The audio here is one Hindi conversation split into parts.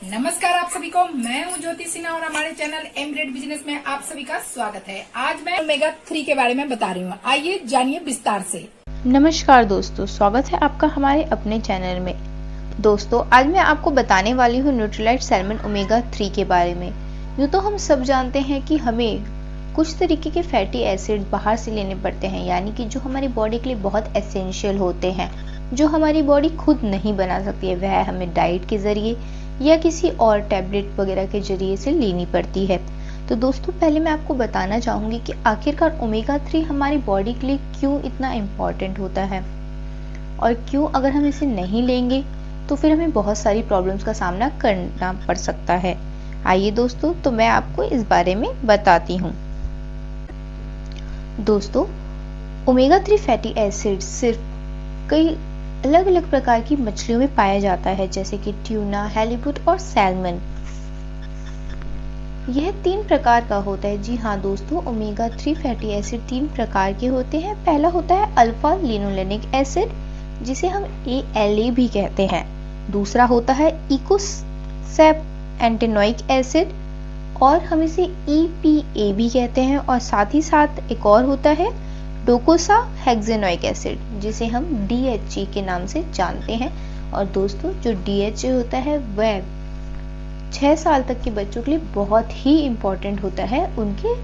नमस्कार आप सभी को, मैं हूं ज्योति सिन्हा और हमारे चैनल एमग्रेड बिजनेस में आप सभी का स्वागत है। आज मैं ओमेगा 3 के बारे में बता रही हूँ। आइए जानिए विस्तार से। नमस्कार दोस्तों, स्वागत है आपका हमारे अपने चैनल में। दोस्तों, आज मैं आपको बताने वाली हूँ न्यूट्रीलाइट सैल्मन ओमेगा 3 के बारे में। यूँ तो हम सब जानते हैं कि हमें कुछ तरीके के फैटी एसिड बाहर से लेने पड़ते हैं, यानी कि जो हमारी बॉडी के लिए बहुत एसेंशियल होते हैं, जो हमारी बॉडी खुद नहीं बना सकती है, वह हमें डाइट के जरिए या किसी और टैबलेट वगैरह के जरिए से लेनी पड़ती है। तो दोस्तों, पहले मैं आपको बताना चाहूंगी कि आखिरकार ओमेगा 3 हमारी बॉडी के लिए क्यों इतना इम्पोर्टेंट होता है और क्यों अगर हम इसे नहीं लेंगे तो फिर हमें बहुत सारी प्रॉब्लम्स का सामना करना पड़ सकता है। आइए दोस्तों, तो मैं आपको इस बारे में बताती हूँ। दोस्तों, ओमेगा 3 फैटी एसिड सिर्फ कई अलग अलग प्रकार की मछलियों में पाया जाता है, जैसे कि ट्यूना, हैलीबुट और सैल्मन। यह 3 प्रकार का होता है। जी हाँ दोस्तों, ओमेगा 3 फैटी एसिड 3 प्रकार के होते हैं। पहला होता है अल्फा लिनोलेनिक एसिड, जिसे हम ALA भी कहते हैं। दूसरा होता है इकोसैप एंटेनोइक एसिड और हम इसे EPA भी कहते हैं। और साथ ही साथ एक और होता है डोकोसा हेक्सेनोइक एसिड, जिसे हम DHA के नाम से जानते हैं। और दोस्तों, जो DHA होता है वह 6 साल तक के बच्चों के लिए बहुत ही इम्पोर्टेंट होता है, उनके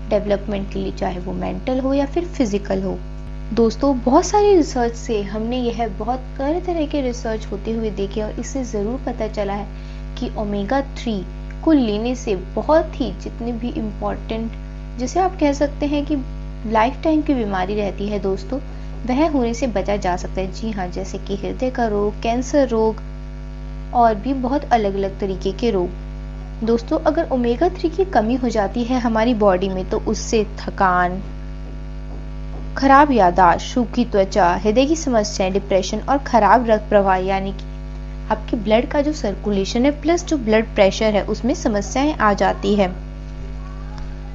डेवलपमेंट के लिए, चाहे वो मेंटल हो या फिर फिजिकल हो। दोस्तों, बहुत सारी रिसर्च से हमने यह बहुत तरह तरह के रिसर्च होते हुए देखे और इससे ज़रूर पता चला है कि ओमेगा 3 को लेने से बहुत ही जितने भी इम्पोर्टेंट, जिसे आप कह सकते हैं कि लाइफ टाइम की बीमारी रहती है दोस्तों, वह होने से बचा जा सकता है। जी हाँ, जैसे कि हृदय का रोग, कैंसर रोग और भी बहुत अलग अलग तरीके के रोग। दोस्तों, अगर ओमेगा 3 की कमी हो जाती है हमारी बॉडी में तो उससे थकान, खराब याददाश्त, सूखी त्वचा, हृदय की समस्याएं, डिप्रेशन और खराब रक्त प्रवाह, यानी कि आपके ब्लड का जो सर्कुलेशन है प्लस जो ब्लड प्रेशर है उसमें समस्याएं आ जाती है।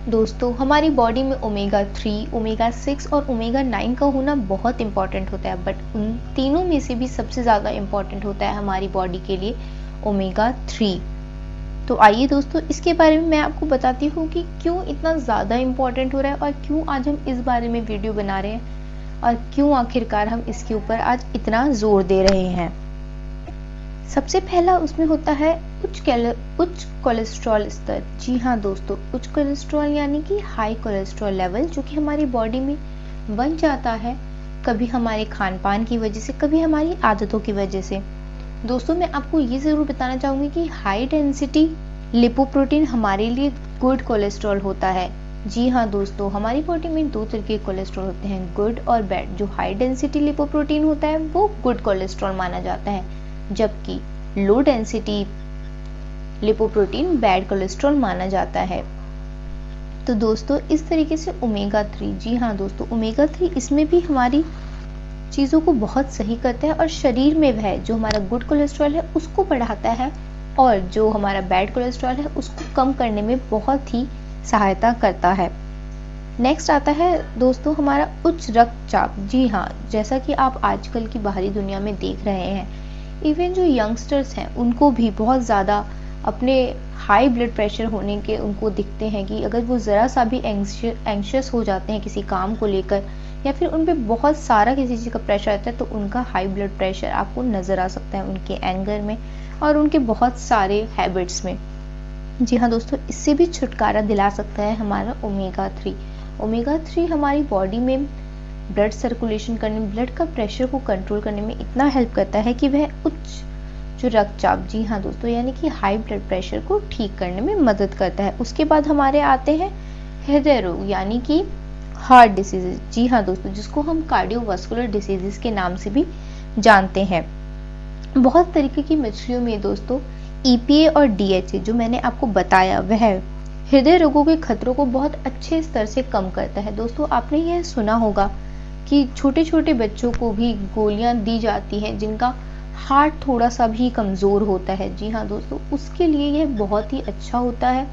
दोस्तों, हमारी बॉडी में ओमेगा 3, ओमेगा 6 और ओमेगा 9 का होना बहुत इंपॉर्टेंट होता है, बट उन तीनों में से भी सबसे ज़्यादा इंपॉर्टेंट होता है हमारी बॉडी के लिए ओमेगा 3। तो आइए दोस्तों, इसके बारे में मैं आपको बताती हूँ कि क्यों इतना ज़्यादा इंपॉर्टेंट हो रहा है और क्यों आज हम इस बारे में वीडियो बना रहे हैं और क्यों आखिरकार हम इसके ऊपर आज इतना जोर दे रहे हैं। सबसे पहला उसमें होता है उच्च कोलेस्ट्रॉल स्तर। जी हाँ दोस्तों, उच्च कोलेस्ट्रॉल यानी कि हाई कोलेस्ट्रॉल लेवल, जो कि हमारी बॉडी में बन जाता है कभी हमारे खान पान की वजह से, कभी हमारी आदतों की वजह से। दोस्तों, मैं आपको ये ज़रूर बताना चाहूँगी कि हाई डेंसिटी लिपोप्रोटीन हमारे लिए गुड कोलेस्ट्रॉल होता है। जी हाँ दोस्तों, हमारी बॉडी में 2 तरह के कोलेस्ट्रॉल होते हैं, गुड और बैड। जो हाई डेंसिटी लिपोप्रोटीन होता है वो गुड कोलेस्ट्रॉल माना जाता है, जबकि low density lipoprotein bad cholesterol माना जाता है। तो दोस्तों, इस तरीके से ओमेगा 3, जी हाँ दोस्तों, ओमेगा 3 इसमें भी हमारी चीज़ों को बहुत सही करता है और शरीर में वह जो हमारा गुड कोलेस्ट्रॉल है उसको बढ़ाता है और जो हमारा बैड कोलेस्ट्रॉल है उसको कम करने में बहुत ही सहायता करता है। नेक्स्ट आता है दोस्तों हमारा उच्च रक्तचाप। जी हाँ, जैसा कि आप आजकल की बाहरी दुनिया में देख रहे हैं, इवन जो यंगस्टर्स हैं उनको भी बहुत ज़्यादा अपने हाई ब्लड प्रेशर होने के उनको दिखते हैं कि अगर वो ज़रा सा भी एंग्शियस हो जाते हैं किसी काम को लेकर या फिर उन पे बहुत सारा किसी चीज़ का प्रेशर आता है तो उनका हाई ब्लड प्रेशर आपको नज़र आ सकता है उनके एंगर में और उनके बहुत सारे हैबिट्स में। जी हाँ दोस्तों, इससे भी छुटकारा दिला सकता है हमारा ओमेगा 3। ओमेगा 3 हमारी बॉडी में ब्लड सर्कुलेशन करने, ब्लड का प्रेशर को कंट्रोल करने में इतना हेल्प करता है कि वह उच्च जो रक्तचाप, जी हाँ दोस्तों, यानी कि हाई ब्लड प्रेशर को ठीक करने में मदद करता है। उसके बाद हमारे आते हैं हृदय रोग, यानी कि हार्ट डिसीजेज। जी हाँ दोस्तों, जिसको हम कार्डियोवास्कुलर डिसीजेज के नाम से भी जानते हैं। बहुत तरीके की मछलियों में दोस्तों EPA और DHA जो मैंने आपको बताया वह हृदय रोगों के खतरों को बहुत अच्छे स्तर से कम करता है। दोस्तों, आपने यह सुना होगा कि छोटे छोटे बच्चों को भी गोलियां दी जाती हैं जिनका हार्ट थोड़ा सा भी कमज़ोर होता है। जी हाँ दोस्तों, उसके लिए यह बहुत ही अच्छा होता है,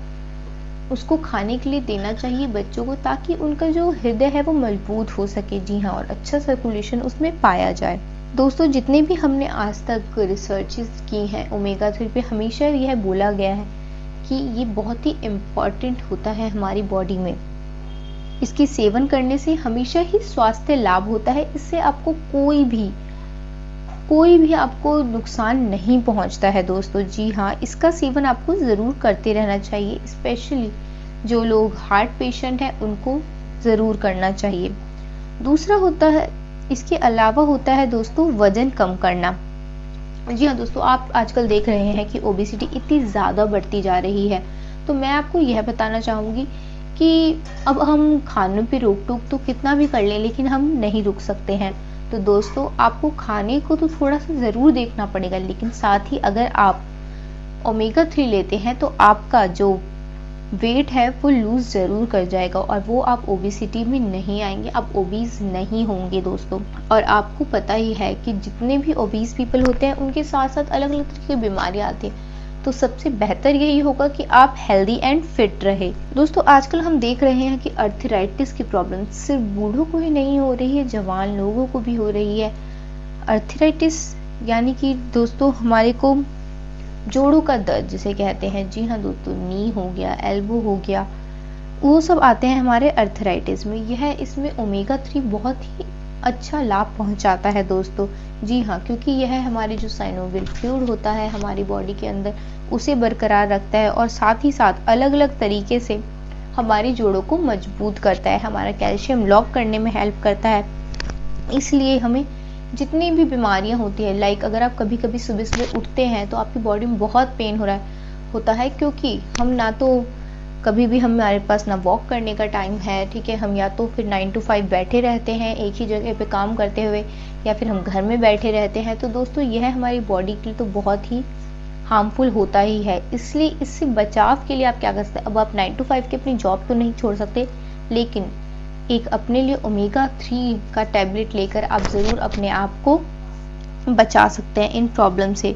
उसको खाने के लिए देना चाहिए बच्चों को ताकि उनका जो हृदय है वो मजबूत हो सके। जी हाँ, और अच्छा सर्कुलेशन उसमें पाया जाए। दोस्तों जितने भी हमने आज तक रिसर्चेस की हैं ओमेगा 3 पे, हमेशा यह बोला गया है कि ये बहुत ही इम्पॉर्टेंट होता है हमारी बॉडी में। इसके सेवन करने से हमेशा ही स्वास्थ्य लाभ होता है। इससे आपको कोई भी आपको नुकसान नहीं पहुंचता है दोस्तों। जी हाँ, इसका सेवन आपको ज़रूर करते रहना चाहिए। स्पेशली जो लोग हार्ट पेशेंट हैं उनको ज़रूर करना चाहिए। दूसरा होता है, इसके अलावा होता है दोस्तों वजन कम करना। जी हाँ दोस्तों, आप आजकल देख रहे हैं कि ओबेसिटी इतनी ज़्यादा बढ़ती जा रही है। तो मैं आपको यह बताना चाहूँगी कि अब हम खाने पे रोक टोक तो कितना भी कर लें, लेकिन हम नहीं रुक सकते हैं। तो दोस्तों आपको खाने को तो थोड़ा सा ज़रूर देखना पड़ेगा, लेकिन साथ ही अगर आप ओमेगा 3 लेते हैं तो आपका जो वेट है वो लूज ज़रूर कर जाएगा और वो आप ओबेसिटी में नहीं आएंगे, आप ओबीज नहीं होंगे दोस्तों। और आपको पता ही है कि जितने भी ओबीज पीपल होते हैं उनके साथ साथ अलग अलग तरह की बीमारियां आती हैं। तो सबसे बेहतर यही होगा कि आप हेल्दी एंड फिट रहे। दोस्तों आजकल हम देख रहे हैं कि अर्थराइटिस की प्रॉब्लम सिर्फ बूढ़ों को ही नहीं हो रही है, जवान लोगों को भी हो रही है। अर्थराइटिस यानी कि दोस्तों हमारे को जोड़ों का दर्द जिसे कहते हैं। जी हाँ दोस्तों, नी हो गया, एल्बो हो गया, वो सब आते हैं हमारे अर्थराइटिस में। इसमें ओमेगा 3 बहुत ही अच्छा लाभ पहुंचाता है दोस्तों। जी हाँ, क्योंकि यह हमारे जो साइनोवियल फ्लूइड होता है हमारी बॉडी के अंदर उसे बरकरार रखता है और साथ ही साथ अलग अलग तरीके से हमारी जोड़ों को मजबूत करता है, हमारा कैल्शियम लॉक करने में हेल्प करता है। इसलिए हमें जितनी भी बीमारियां होती है, लाइक अगर आप कभी कभी सुबह सुबह उठते हैं तो आपकी बॉडी में बहुत पेन होता है क्योंकि हम ना तो कभी भी हमारे पास ना वॉक करने का टाइम है, ठीक है, हम या तो फिर 9 to 5 बैठे रहते हैं एक ही जगह पे काम करते हुए, या फिर हम घर में बैठे रहते हैं। तो दोस्तों यह हमारी बॉडी के लिए तो बहुत ही हार्मफुल होता ही है। इसलिए इससे बचाव के लिए आप क्या कर सकते हैं, अब आप 9 to 5 की अपनी जॉब तो नहीं छोड़ सकते, लेकिन एक अपने लिए ओमेगा 3 का टैबलेट लेकर आप ज़रूर अपने आप को बचा सकते हैं इन प्रॉब्लम से।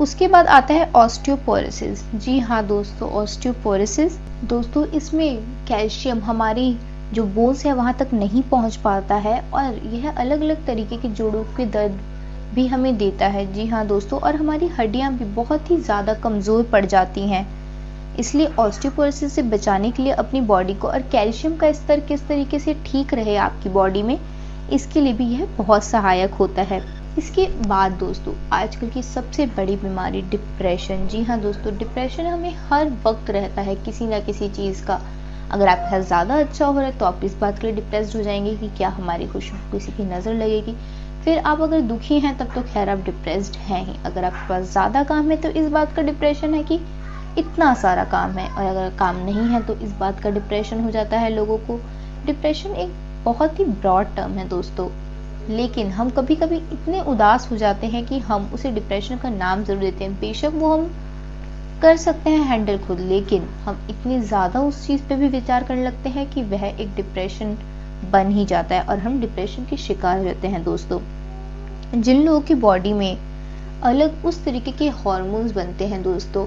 उसके बाद आता है ऑस्टियोपोरोसिस। जी हाँ दोस्तों, ऑस्टियोपोरोसिस दोस्तों इसमें कैल्शियम हमारी जो बोन्स है वहाँ तक नहीं पहुँच पाता है और यह अलग अलग तरीके के जोड़ों के दर्द भी हमें देता है। जी हाँ दोस्तों, और हमारी हड्डियाँ भी बहुत ही ज़्यादा कमज़ोर पड़ जाती हैं। इसलिए ऑस्टियोपोरोसिस से बचाने के लिए अपनी बॉडी को और कैल्शियम का स्तर किस तरीके से ठीक रहे आपकी बॉडी में, इसके लिए भी यह बहुत सहायक होता है। इसके बाद दोस्तों आजकल की सबसे बड़ी बीमारी डिप्रेशन। जी हाँ दोस्तों, डिप्रेशन हमें हर वक्त रहता है किसी ना किसी चीज़ का। अगर आपका हेल्थ ज़्यादा अच्छा हो रहा है तो आप इस बात के लिए डिप्रेस्ड हो जाएंगे कि क्या हमारी खुशियों को किसी की नज़र लगेगी। फिर आप अगर दुखी हैं तब तो खैर आप डिप्रेस्ड हैं ही। अगर आपके पास ज़्यादा काम है तो इस बात का डिप्रेशन है कि इतना सारा काम है, और अगर काम नहीं है तो इस बात का डिप्रेशन हो जाता है लोगों को। डिप्रेशन एक बहुत ही ब्रॉड टर्म है दोस्तों, लेकिन हम कभी कभी इतने उदास हो जाते हैं कि हम उसे डिप्रेशन का नाम जरूर देते हैं। बेशक वो हम कर सकते हैं हैंडल खुद, लेकिन हम इतनी ज़्यादा उस चीज़ पे भी विचार करने लगते हैं कि वह एक डिप्रेशन बन ही जाता है और हम डिप्रेशन के शिकार हो जाते हैं दोस्तों। जिन लोगों की बॉडी में अलग उस तरीके के हार्मोन्स बनते हैं दोस्तों,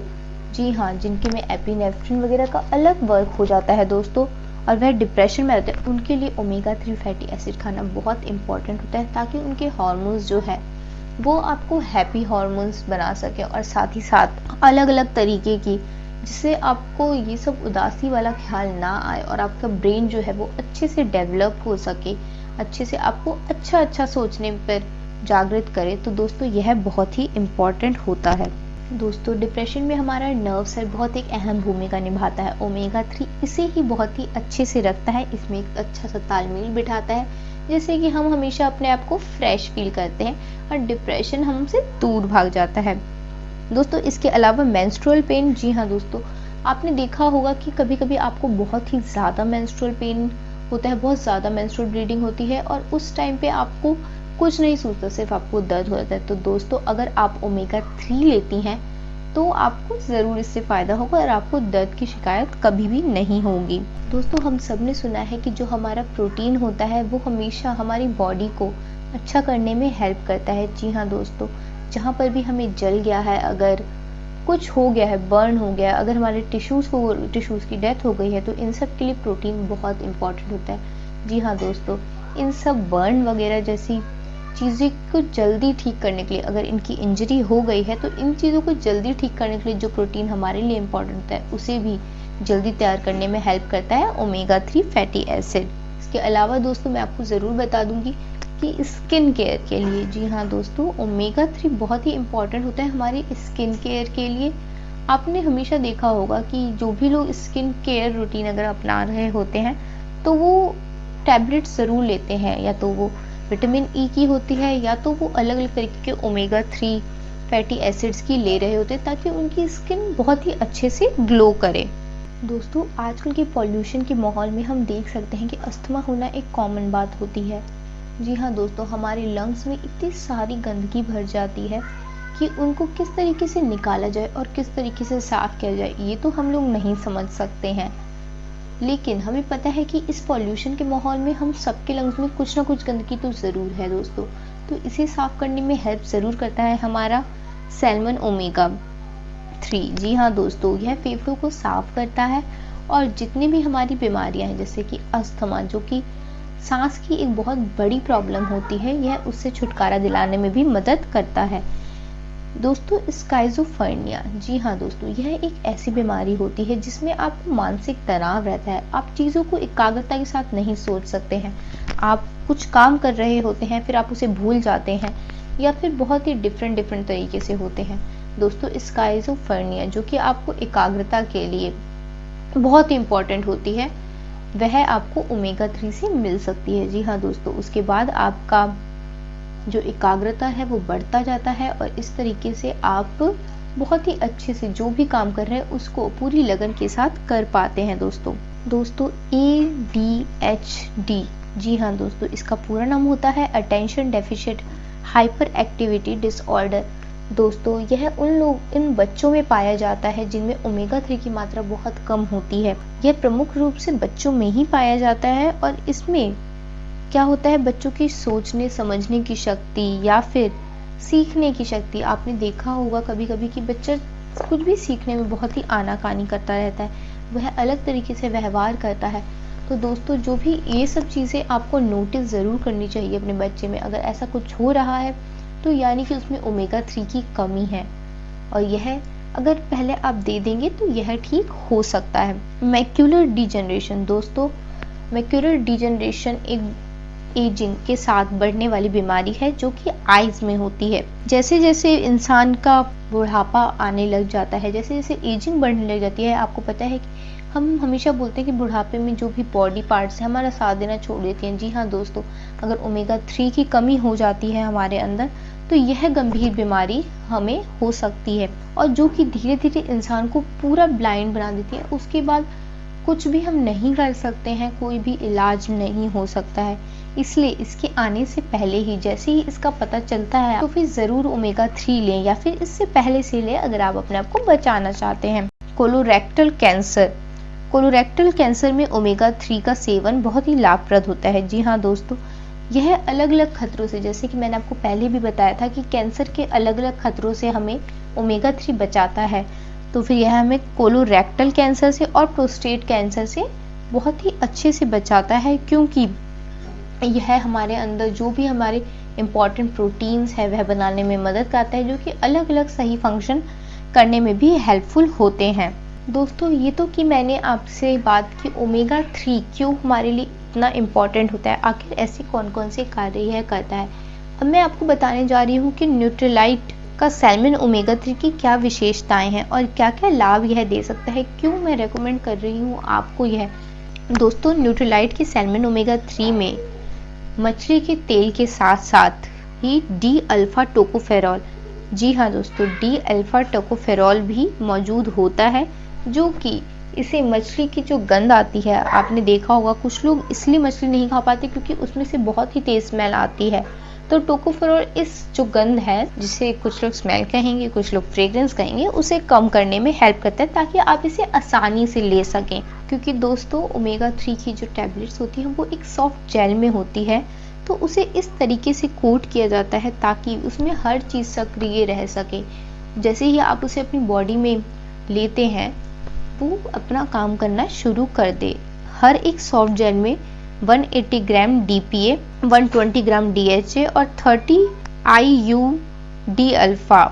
जी हाँ, जिनके में एपिनेफ्रिन वगैरह का अलग वर्क हो जाता है दोस्तों, और वह डिप्रेशन में रहते हैं, उनके लिए ओमेगा 3 फैटी एसिड खाना बहुत इंपॉर्टेंट होता है, ताकि उनके हार्मोन्स जो है वो आपको हैप्पी हार्मोन्स बना सके और साथ ही साथ अलग अलग तरीके की, जिससे आपको ये सब उदासी वाला ख्याल ना आए और आपका ब्रेन जो है वो अच्छे से डेवलप हो सके, अच्छे से आपको अच्छा सोचने पर जागृत करे। तो दोस्तों यह बहुत ही इम्पॉर्टेंट होता है। दोस्तों डिप्रेशन में हमारा नर्व सेल बहुत एक अहम भूमिका निभाता है। ओमेगा 3 इसे ही बहुत ही अच्छे से रखता है, इसमें एक अच्छा सा तालमेल बिठाता है, जैसे कि हम हमेशा अपने आप को फ्रेश फील करते हैं और डिप्रेशन हमसे दूर भाग जाता है। दोस्तों इसके अलावा मेंस्ट्रुअल पेन, जी हाँ दोस्तों, आपने देखा होगा कि कभी कभी आपको बहुत ही ज़्यादा मेंस्ट्रुअल पेन होता है, बहुत ज़्यादा मेंस्ट्रुअल ब्लीडिंग होती है और उस टाइम पे आपको कुछ नहीं सूझता, सिर्फ आपको दर्द हो जाता है। तो दोस्तों अगर आप ओमेगा 3 लेती हैं तो आपको ज़रूर इससे फ़ायदा होगा और आपको दर्द की शिकायत कभी भी नहीं होगी। दोस्तों हम सब ने सुना है कि जो हमारा प्रोटीन होता है वो हमेशा हमारी बॉडी को अच्छा करने में हेल्प करता है। जी हाँ दोस्तों, जहाँ पर भी हमें जल गया है, अगर कुछ हो गया है, बर्न हो गया, अगर हमारे टिश्यूज़ की डेथ हो गई है, तो इन सब के लिए प्रोटीन बहुत इंपॉर्टेंट होता है। जी हाँ दोस्तों, इन सब बर्न वगैरह जैसी चीज़ें को जल्दी ठीक करने के लिए, अगर इनकी इंजरी हो गई है तो इन चीज़ों को जल्दी ठीक करने के लिए जो प्रोटीन हमारे लिए इम्पोर्टेंट होता है उसे भी जल्दी तैयार करने में हेल्प करता है ओमेगा 3 फैटी एसिड। इसके अलावा दोस्तों मैं आपको ज़रूर बता दूंगी कि स्किन केयर के लिए, जी हाँ दोस्तों, ओमेगा 3 बहुत ही इम्पोर्टेंट होता है हमारी स्किन केयर के लिए। आपने हमेशा देखा होगा कि जो भी लोग स्किन केयर रूटीन अगर अपना रहे होते हैं तो वो टैबलेट ज़रूर लेते हैं, या तो वो विटामिन ई की होती है या तो वो अलग अलग तरीके के ओमेगा 3 फैटी एसिड्स की ले रहे होते हैं ताकि उनकी स्किन बहुत ही अच्छे से ग्लो करे। दोस्तों आजकल के पॉल्यूशन के माहौल में हम देख सकते हैं कि अस्थमा होना एक कॉमन बात होती है। जी हाँ दोस्तों, हमारे लंग्स में इतनी सारी गंदगी भर जाती है कि उनको किस तरीके से निकाला जाए और किस तरीके से साफ किया जाए ये तो हम लोग नहीं समझ सकते हैं। लेकिन हमें पता है कि इस पॉल्यूशन के माहौल में हम सबके लंग्स में कुछ ना कुछ गंदगी तो ज़रूर है दोस्तों। तो इसे साफ करने में हेल्प ज़रूर करता है हमारा सैल्मन ओमेगा 3। जी हाँ दोस्तों, यह फेफड़ों को साफ करता है और जितनी भी हमारी बीमारियां हैं जैसे कि अस्थमा, जो कि सांस की एक बहुत बड़ी प्रॉब्लम होती है, यह उससे छुटकारा दिलाने में भी मदद करता है। दोस्तों स्काइज़ोफ्रेनिया, जी हाँ दोस्तों, यह एक ऐसी बीमारी होती है जिसमें आपको मानसिक तनाव रहता है। आप चीज़ों को एकाग्रता के साथ नहीं सोच सकते हैं। आप कुछ काम कर रहे होते हैं फिर आप उसे भूल जाते हैं या फिर बहुत ही डिफरेंट तरीके से होते हैं। दोस्तों स्काइज़ोफ्रेनिया जो कि आपको एकाग्रता के लिए बहुत ही इम्पोर्टेंट होती है, वह आपको ओमेगा 3 से मिल सकती है। जी हाँ दोस्तों, उसके बाद आपका जो एकाग्रता है वो बढ़ता जाता है और इस तरीके से आप बहुत ही अच्छे से जो भी काम कर रहे हैं उसको पूरी लगन के साथ कर पाते हैं। दोस्तों ADHD, जी हाँ दोस्तों, इसका पूरा नाम होता है attention deficit hyper activity disorder. दोस्तों यह इन बच्चों में पाया जाता है जिनमें ओमेगा 3 की मात्रा बहुत कम होती है। यह प्रमुख रूप से बच्चों में ही पाया जाता है और इसमें क्या होता है, बच्चों की सोचने समझने की शक्ति या फिर सीखने की शक्ति, आपने देखा होगा कभी कभी कि बच्चा कुछ भी सीखने में बहुत ही आनाकानी करता रहता है, वह अलग तरीके से व्यवहार करता है। तो दोस्तों जो भी ये सब चीज़ें आपको नोटिस ज़रूर करनी चाहिए अपने बच्चे में। अगर ऐसा कुछ हो रहा है तो यानी कि उसमें ओमेगा 3 की कमी है और यह अगर पहले आप दे देंगे तो यह ठीक हो सकता है। मैक्यूलर डिजेनरेशन, दोस्तों मैक्यूलर डिजेनरेशन एक एजिंग के साथ बढ़ने वाली बीमारी है जो कि आईज में होती है। जैसे जैसे इंसान का बुढ़ापा आने लग जाता है, जैसे जैसे एजिंग बढ़ने लग जाती है, आपको पता है कि हम हमेशा बोलते हैं कि बुढ़ापे में जो भी बॉडी पार्ट्स हैं हमारा साथ देना छोड़ देती हैं। जी हाँ दोस्तों, अगर ओमेगा 3 की कमी हो जाती है हमारे अंदर तो यह गंभीर बीमारी हमें हो सकती है और जो कि धीरे धीरे इंसान को पूरा ब्लाइंड बना देती है। उसके बाद कुछ भी हम नहीं कर सकते हैं, कोई भी इलाज नहीं हो सकता है। इसलिए इसके आने से पहले ही, जैसे ही इसका पता चलता है, तो फिर ज़रूर ओमेगा 3 लें या फिर इससे पहले से लें अगर आप अपने आप को बचाना चाहते हैं। कोलोरेक्टल कैंसर, कोलोरेक्टल कैंसर में ओमेगा 3 का सेवन बहुत ही लाभप्रद होता है। जी हाँ दोस्तों, यह अलग अलग खतरों से, जैसे कि मैंने आपको पहले भी बताया था कि कैंसर के अलग अलग खतरों से हमें ओमेगा 3 बचाता है, तो फिर यह हमें कोलोरेक्टल कैंसर से और प्रोस्टेट कैंसर से बहुत ही अच्छे से बचाता है, क्योंकि यह हमारे अंदर जो भी हमारे इम्पॉर्टेंट प्रोटीन्स है वह बनाने में मदद करता है, जो कि अलग अलग सही फंक्शन करने में भी हेल्पफुल होते हैं। दोस्तों ये तो कि मैंने आपसे बात की ओमेगा 3 क्यों हमारे लिए इतना इम्पॉर्टेंट होता है, आखिर ऐसे कौन कौन से कार्य यह करता है। अब मैं आपको बताने जा रही हूँ कि न्यूट्रीलाइट का सैल्मन ओमेगा 3 की क्या विशेषताएं हैं और क्या क्या लाभ यह दे सकता है, क्यों मैं रेकमेंड कर रही हूँ आपको यह। दोस्तों न्यूट्रीलाइट के सैल्मन ओमेगा 3 में मछली के तेल के साथ साथ ही डी अल्फा टोकोफेरॉल, जी हाँ दोस्तों, डी अल्फा टोकोफेरॉल भी मौजूद होता है, जो कि इसे मछली की जो गंध आती है, आपने देखा होगा कुछ लोग इसलिए मछली नहीं खा पाते क्योंकि उसमें से बहुत ही तेज स्मेल आती है। तो टोकोफेरॉल इस जो गंध है, जिसे कुछ लोग स्मेल कहेंगे कुछ लोग फ्रेग्रेंस कहेंगे, उसे कम करने में हेल्प करता है ताकि आप इसे आसानी से ले सकें। क्योंकि दोस्तों ओमेगा 3 की जो टैबलेट्स होती हैं वो एक सॉफ्ट जेल में होती है, तो उसे इस तरीके से कोट किया जाता है ताकि उसमें हर चीज़ सक्रिय रह सके। जैसे ही आप उसे अपनी बॉडी में लेते हैं वो अपना काम करना शुरू कर दे। हर एक सॉफ्ट जेल में 180 ग्राम DPA, 120 ग्राम DHA और 30 IUD अल्फा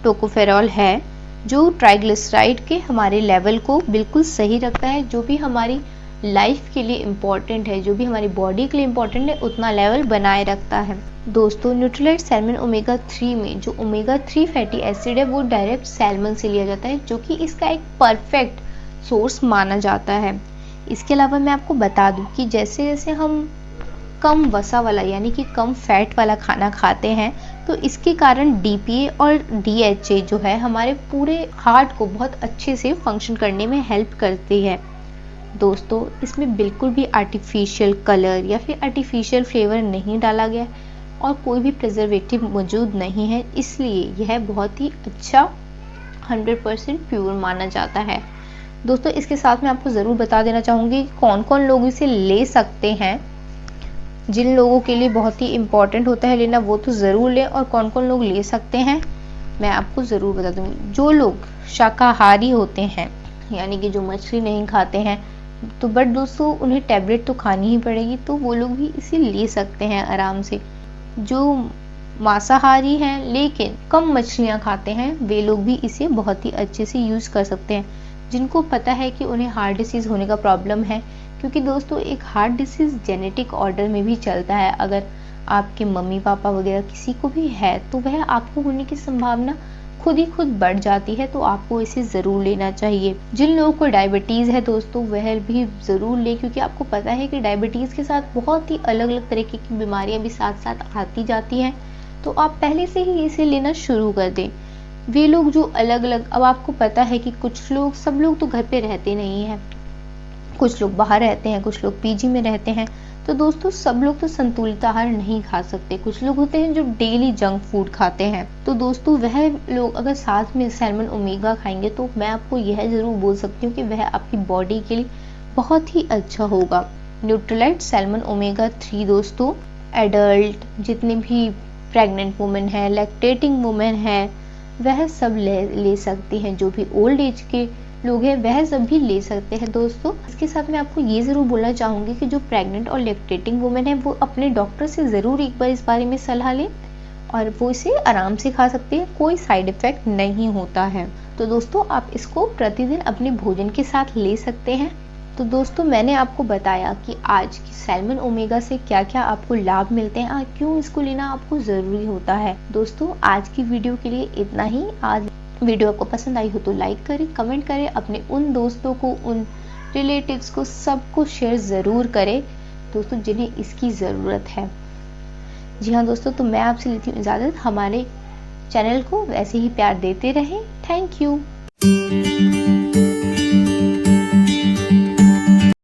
टोकोफेरॉल है, जो ट्राइग्लिसराइड के हमारे लेवल को बिल्कुल सही रखता है। जो भी हमारी लाइफ के लिए इम्पॉर्टेंट है, जो भी हमारी बॉडी के लिए इम्पॉर्टेंट है, उतना लेवल बनाए रखता है। दोस्तों, न्यूट्रीलाइट सैल्मन ओमेगा 3 में जो ओमेगा 3 फैटी एसिड है वो डायरेक्ट सैल्मन से लिया जाता है, जो कि इसका एक परफेक्ट सोर्स माना जाता है। इसके अलावा मैं आपको बता दूं कि जैसे जैसे हम कम वसा वाला यानी कि कम फैट वाला खाना खाते हैं, तो इसके कारण DPA और DHA जो है हमारे पूरे हार्ट को बहुत अच्छे से फंक्शन करने में हेल्प करती है। दोस्तों, इसमें बिल्कुल भी आर्टिफिशियल कलर या फिर आर्टिफिशियल फ्लेवर नहीं डाला गया और कोई भी प्रिजर्वेटिव मौजूद नहीं है, इसलिए यह बहुत ही अच्छा 100% प्योर माना जाता है। दोस्तों, इसके साथ मैं आपको ज़रूर बता देना चाहूँगी कौन कौन लोग इसे ले सकते हैं। जिन लोगों के लिए बहुत ही इम्पॉर्टेंट होता है लेना, वो तो ज़रूर लें, और कौन कौन लोग ले सकते हैं मैं आपको ज़रूर बता दूँगी। जो लोग शाकाहारी होते हैं यानी कि जो मछली नहीं खाते हैं, तो बट दोस्तों उन्हें टैबलेट तो खानी ही पड़ेगी, तो वो लोग भी इसे ले सकते हैं आराम से। जो मांसाहारी हैं लेकिन कम मछलियाँ खाते हैं, वे लोग भी इसे बहुत ही अच्छे से यूज़ कर सकते हैं। जिनको पता है कि उन्हें हार्ट डिसीज़ होने का प्रॉब्लम है, क्योंकि दोस्तों एक हार्ट डिसीज़ जेनेटिक ऑर्डर में भी चलता है। अगर आपके मम्मी पापा वगैरह किसी को भी है, तो वह आपको होने की संभावना खुद ही खुद बढ़ जाती है, तो आपको इसे ज़रूर लेना चाहिए। जिन लोगों को डायबिटीज़ है दोस्तों, वह भी ज़रूर ले, क्योंकि आपको पता है कि डायबिटीज़ के साथ बहुत ही अलग अलग तरीके की बीमारियां भी साथ साथ आती जाती हैं, तो आप पहले से ही इसे लेना शुरू कर दें। वे लोग जो अलग अलग, अब आपको पता है कि कुछ लोग, सब लोग तो घर पे रहते नहीं हैं, कुछ लोग बाहर रहते हैं, कुछ लोग PG में रहते हैं, तो दोस्तों सब लोग तो संतुलित आहार नहीं खा सकते। कुछ लोग होते हैं जो डेली जंक फूड खाते हैं, तो दोस्तों वह लोग अगर साथ में सैल्मन ओमेगा खाएंगे, तो मैं आपको यह जरूर बोल सकती हूँ कि वह आपकी बॉडी के लिए बहुत ही अच्छा होगा। न्यूट्रीलाइट सैल्मन ओमेगा 3 दोस्तों एडल्ट, जितने भी प्रेग्नेंट वुमेन है, लैक्टेटिंग वुमेन है, वह सब ले सकती हैं। जो भी ओल्ड एज के लोग हैं वह सब भी ले सकते हैं। दोस्तों, इसके साथ मैं आपको ये ज़रूर बोलना चाहूँगी कि जो प्रेग्नेंट और लैक्टेटिंग वुमेन है, वो अपने डॉक्टर से ज़रूर एक बार इस बारे में सलाह लें, और वो इसे आराम से खा सकते हैं, कोई साइड इफ़ेक्ट नहीं होता है। तो दोस्तों, आप इसको प्रतिदिन अपने भोजन के साथ ले सकते हैं। तो दोस्तों, मैंने आपको बताया कि आज की सैल्मन ओमेगा से क्या क्या आपको लाभ मिलते हैं, क्यों इसको लेना आपको ज़रूरी होता है। दोस्तों, आज की वीडियो के लिए इतना ही। आज वीडियो आपको पसंद आई हो तो लाइक करें, कमेंट करें, अपने उन दोस्तों को, उन रिलेटिव्स को, सबको शेयर ज़रूर करें दोस्तों जिन्हें इसकी ज़रूरत है। जी हाँ दोस्तों, तो मैं आपसे लेती हूँ इजाज़त। हमारे चैनल को वैसे ही प्यार देते रहें। Thank you.